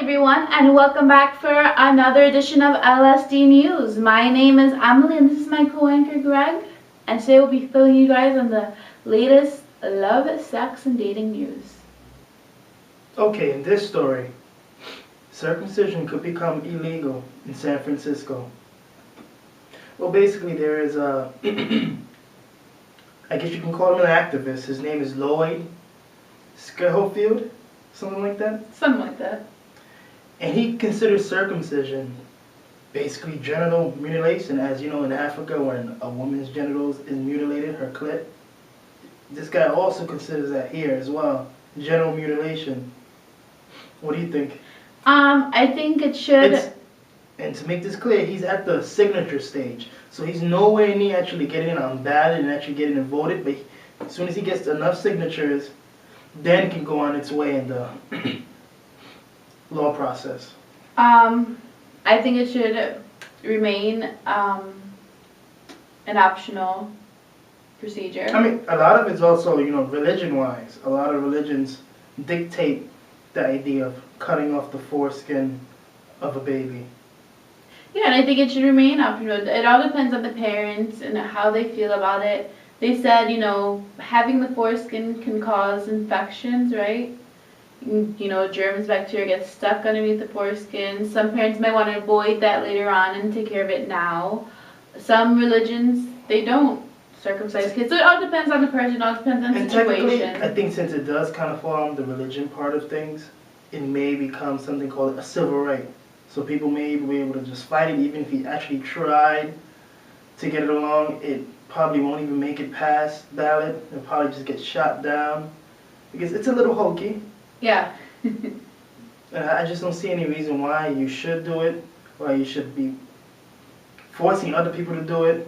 everyone, and welcome back for another edition of LSD News. My name is Emily and this is my co-anchor Greg, and today we'll be filling you guys on the latest love, sex, and dating news. Okay, in this story, circumcision could become illegal in San Francisco. Well, basically there is a, I guess you can call him an activist. His name is Lloyd Scofield, something like that? Something like that. And he considers circumcision basically genital mutilation. As you know, in Africa, when a woman's genitals is mutilated, her clit, this guy also considers that here as well, genital mutilation. What do you think? I think it should... And to make this clear, he's at the signature stage. So he's nowhere near actually getting on ballot and actually getting it voted, but as soon as he gets enough signatures, then it can go on its way in the law process. I think it should remain an optional procedure. I mean, a lot of it's also, religion-wise. A lot of religions dictate the idea of cutting off the foreskin of a baby. Yeah, and I think it should remain optional. It all depends on the parents and how they feel about it. They said, having the foreskin can cause infections, right? Germs, bacteria get stuck underneath the foreskin. Some parents might want to avoid that later on and take care of it now. Some religions, they don't circumcise kids. So it all depends on the person, it all depends on the situation. I think since it does kind of fall on the religion part of things, it may become something called a civil right. So people may be able to just fight it, even if he actually tried to get it along. It probably won't even make it past ballot. It'll probably just get shot down because it's a little hokey. Yeah. And I just don't see any reason why you should do it, why you should be forcing other people to do it.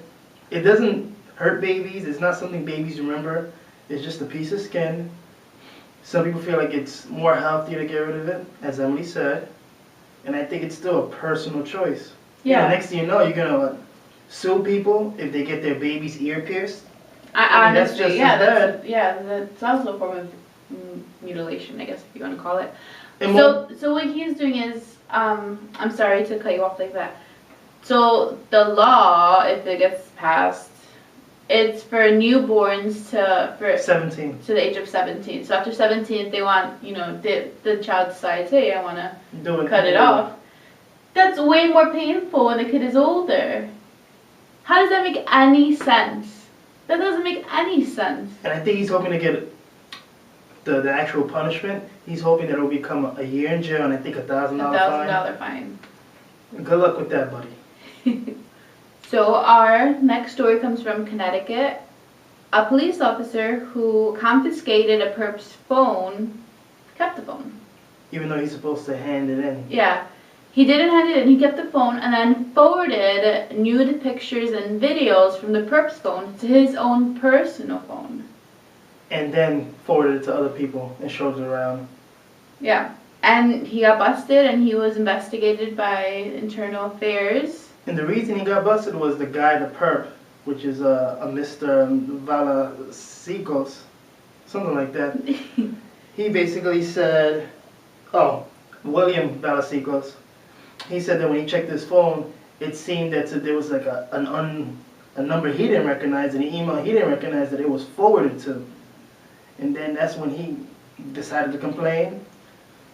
It doesn't hurt babies. It's not something babies remember. It's just a piece of skin. Some people feel like it's more healthy to get rid of it, as Emily said. And I think it's still a personal choice. Yeah. Next thing you know, you're going to sue people if they get their baby's ear pierced. Honestly, that's just as bad. That's also a form of mutilation, I guess, if you want to call it. And so what he's doing is, I'm sorry to cut you off like that. So the law, if it gets passed, it's for newborns to 17 to the age of 17. So after 17, if they want, the child decides, hey, I want to cut it off. That's way more painful when the kid is older. How does that make any sense? That doesn't make any sense. And I think he's hoping to get the actual punishment. He's hoping that it will become a year in jail and I think $1,000 fine. $1,000 fine. Good luck with that, buddy. So our next story comes from Connecticut. A police officer who confiscated a perp's phone kept the phone. Even though he's supposed to hand it in. Yeah. He didn't hand it in, he kept the phone and then forwarded nude pictures and videos from the perp's phone to his own personal phone. And then forwarded it to other people and showed it around. Yeah. And he got busted and he was investigated by Internal Affairs. And the reason he got busted was the guy, the perp, which is a Mr. Valasikos, something like that. He basically said, William Valasikos, he said that when he checked his phone, it seemed that there was like a number he didn't recognize and an email he didn't recognize that it was forwarded to. And then that's when he decided to complain.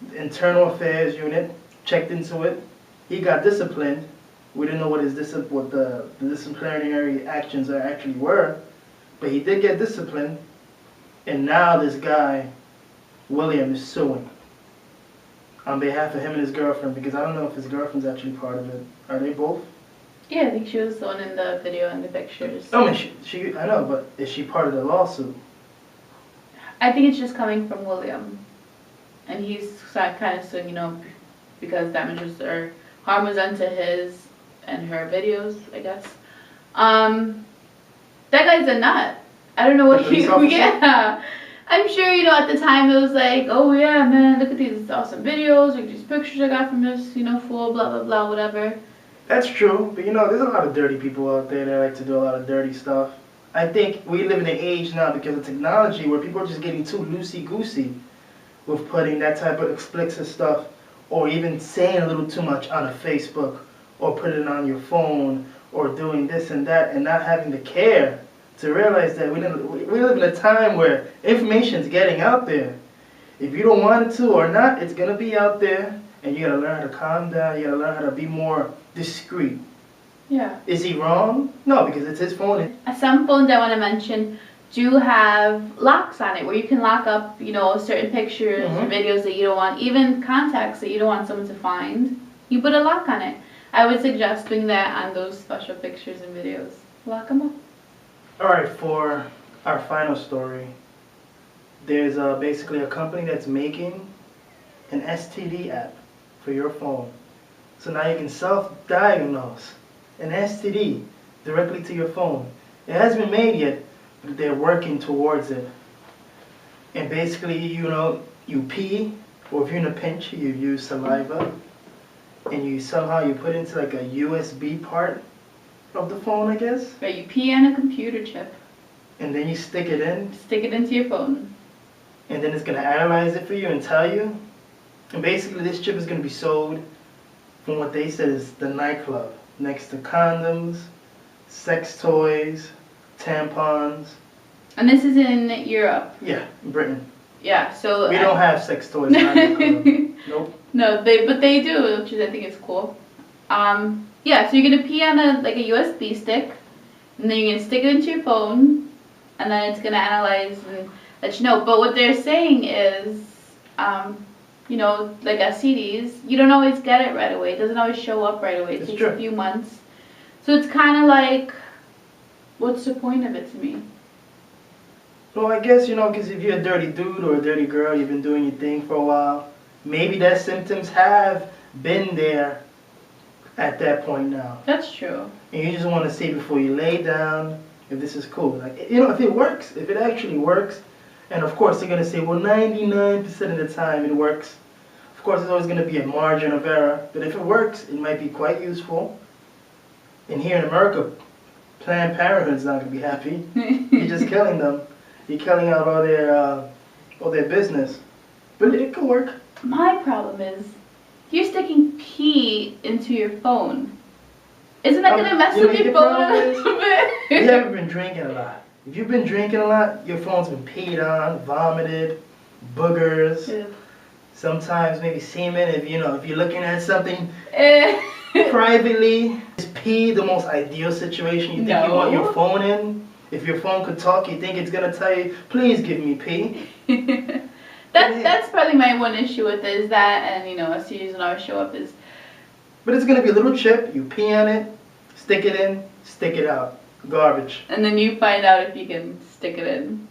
The Internal Affairs unit checked into it. He got disciplined. We didn't know what the disciplinary actions actually were, but he did get disciplined, and now this guy, William, is suing on behalf of him and his girlfriend, because I don't know if his girlfriend's actually part of it. Are they both? Yeah, I think she was the one in the video and the pictures. I mean, she I know, but is she part of the lawsuit? I think it's just coming from William, and he's kind of suing, because damages or harm was done to his and her videos, I guess. That guy's a nut. I don't know what yeah. I'm sure, at the time it was like, oh yeah, man, look at these awesome videos, look at these pictures I got from this, fool, blah, blah, blah, whatever. That's true, but there's a lot of dirty people out there that like to do a lot of dirty stuff. I think we live in an age now because of technology where people are just getting too loosey-goosey with putting that type of explicit stuff or even saying a little too much on a Facebook, or putting it on your phone, or doing this and that, and not having the care to realize that we live in a time where information's getting out there. If you don't want it to or not, it's gonna be out there, and you gotta learn how to calm down. You gotta learn how to be more discreet. Yeah. Is he wrong? No, because it's his phone. Some phones I want to mention do have locks on it where you can lock up, you know, certain pictures or videos that you don't want, even contacts that you don't want someone to find. You put a lock on it. I would suggest doing that on those special pictures and videos. Lock them up. Alright, for our final story, there's basically a company that's making an STD app for your phone. So now you can self-diagnose an STD directly to your phone. It hasn't been made yet, but they're working towards it. And basically, you know, you pee, or if you're in a pinch, you use saliva, and you put into like a USB part of the phone, I guess. Right, you pee on a computer chip. And then you stick it in. Stick it into your phone. And then it's going to analyze it for you and tell you. And basically this chip is going to be sold from what they said is the nightclub. Next to condoms, sex toys, tampons. And this is in Europe. Yeah, in Britain. Yeah, so... We don't have sex toys in our nightclub. Nope. No, but they do, which is, I think is cool. Yeah, so you're going to pee on a USB stick, and then you're going to stick it into your phone, and then it's going to analyze and let you know. But what they're saying is, you know, like STDs, you don't always get it right away. It doesn't always show up right away. It takes a few months. So it's kind of like, what's the point of it to me? Well, I guess, you know, because if you're a dirty dude or a dirty girl, you've been doing your thing for a while, maybe that symptoms have been there at that point now. That's true. And you just want to see before you lay down if this is cool. Like, you know, if it works, if it actually works, and of course they're going to say, well, 99% of the time it works. Of course, there's always going to be a margin of error, but if it works, it might be quite useful. And here in America, Planned Parenthood's not going to be happy. You're just killing them. You're killing out all their business. But it could work. My problem is, you're sticking pee into your phone. Isn't that going to mess with your phone a little bit? You haven't been drinking a lot. If you've been drinking a lot, your phone's been peed on, vomited, boogers. Yeah. Sometimes maybe semen. If you're looking at something privately, is pee the most ideal situation? You think you want your phone in? If your phone could talk, you think it's gonna tell you, "Please give me pee." That's probably my one issue with it, is that, and you know, STDs will always show up is. But it's gonna be a little chip. You pee on it, stick it in, stick it out. Garbage. And then you find out if you can stick it in.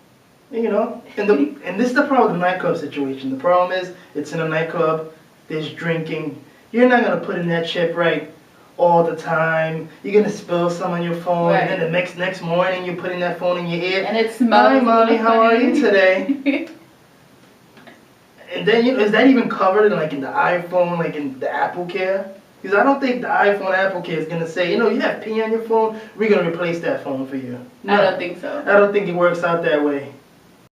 You know, and this is the problem with the nightclub situation. The problem is, it's in a nightclub, there's drinking. You're not gonna put in that chip right all the time. You're gonna spill some on your phone, right. And then the next morning you're putting that phone in your ear. And it smells. Hi, mommy, how are you today? And then, you know, is that even covered in the iPhone, like in the Apple Care? Because I don't think the iPhone Apple Care is going to say, you know, you have pee on your phone, we're going to replace that phone for you. No, I don't think so. I don't think it works out that way.